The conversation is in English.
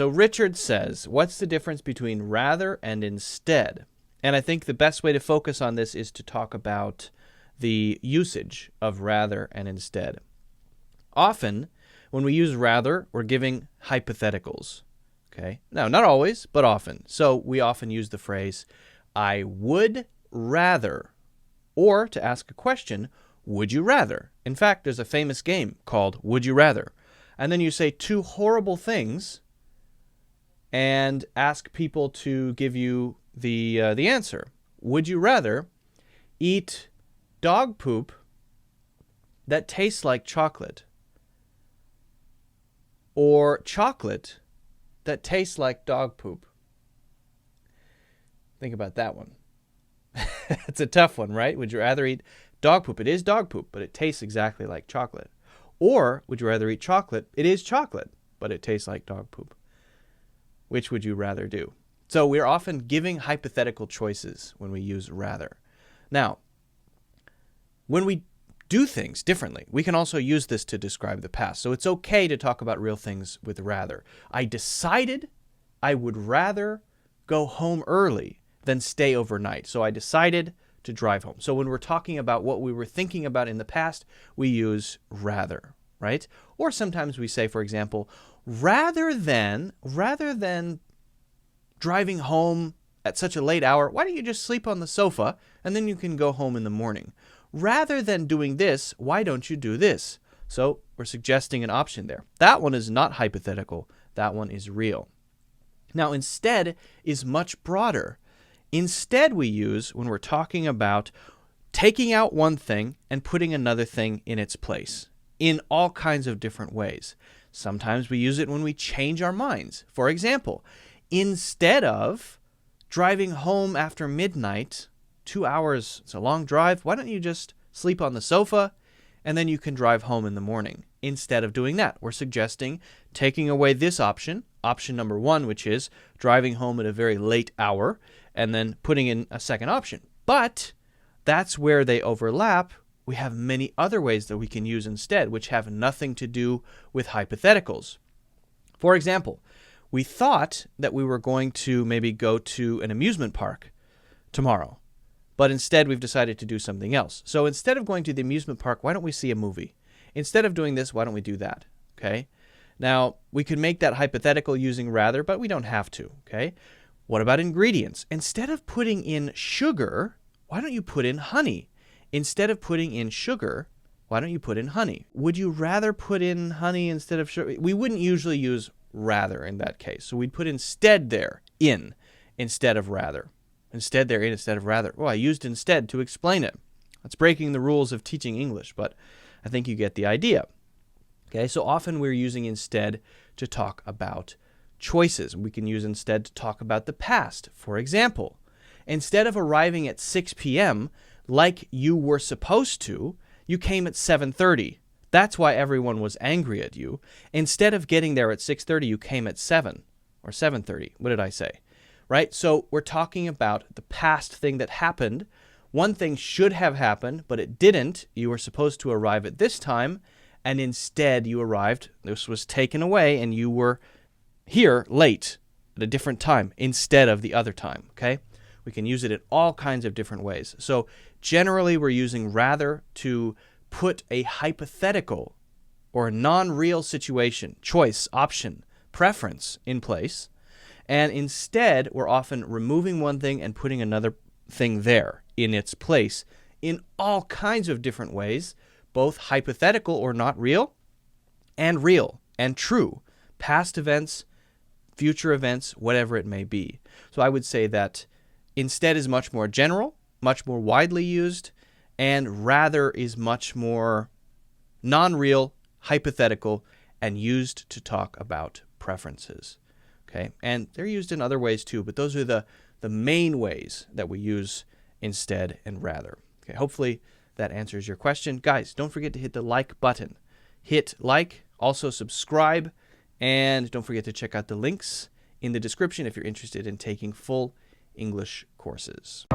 So Richard says, what's the difference between rather and instead? And I think the best way to focus on this is to talk about the usage of rather and instead. Often, when we use rather, we're giving hypotheticals. Okay? Now, not always, but often. So we often use the phrase, I would rather. Or, to ask a question, would you rather? In fact, there's a famous game called Would You Rather? And then you say two horrible things and ask people to give you the answer. Would you rather eat dog poop that tastes like chocolate, or chocolate that tastes like dog poop? Think about that one. It's a tough one, right? Would you rather eat dog poop? It is dog poop, but it tastes exactly like chocolate. Or would you rather eat chocolate? It is chocolate, but it tastes like dog poop. Which would you rather do? So we're often giving hypothetical choices when we use rather. Now, when we do things differently, we can also use this to describe the past. So it's okay to talk about real things with rather. I decided I would rather go home early than stay overnight. So I decided to drive home. So when we're talking about what we were thinking about in the past, we use rather, right? Or sometimes we say, for example, rather than driving home at such a late hour, why don't you just sleep on the sofa and then you can go home in the morning? Rather than doing this, why don't you do this? So we're suggesting an option there. That one is not hypothetical. That one is real. Now, instead is much broader. Instead we use when we're talking about taking out one thing and putting another thing in its place in all kinds of different ways. Sometimes we use it when we change our minds. For example, instead of driving home after midnight, 2 hours, it's a long drive, why don't you just sleep on the sofa and then you can drive home in the morning? Instead of doing that, we're suggesting taking away this option number one, which is driving home at a very late hour, and then putting in a second option. But that's where they overlap. We have many other ways that we can use instead, which have nothing to do with hypotheticals. For example, we thought that we were going to maybe go to an amusement park tomorrow, but instead we've decided to do something else. So instead of going to the amusement park, why don't we see a movie? Instead of doing this, why don't we do that? Okay. Now, we could make that hypothetical using rather, but we don't have to. Okay. What about ingredients? Instead of putting in sugar, why don't you put in honey? Instead of putting in sugar, why don't you put in honey? Would you rather put in honey instead of sugar? We wouldn't usually use rather in that case. So we'd put instead there, in, instead of rather. Instead there, in, instead of rather. Well, I used instead to explain it. That's breaking the rules of teaching English, but I think you get the idea. Okay, so often we're using instead to talk about choices. We can use instead to talk about the past. For example, instead of arriving at 6 p.m. like you were supposed to, you came at 7:30. That's why everyone was angry at you. Instead of getting there at 6:30, you came at 7 or 7:30. What did I say? Right? So we're talking about the past thing that happened. One thing should have happened, but it didn't. You were supposed to arrive at this time, and instead you arrived. This was taken away, and you were here late at a different time instead of the other time. Okay? We can use it in all kinds of different ways. So generally, we're using rather to put a hypothetical or a non-real situation, choice, option, preference in place. And instead, we're often removing one thing and putting another thing there in its place in all kinds of different ways, both hypothetical or not real and true, past events, future events, whatever it may be. So I would say that instead is much more general, much more widely used, and rather is much more non-real, hypothetical, and used to talk about preferences. Okay, and they're used in other ways too, but those are the main ways that we use instead and rather. Okay, hopefully that answers your question. Guys, don't forget to hit the like button. Hit like, also subscribe, and don't forget to check out the links in the description if you're interested in taking full English courses.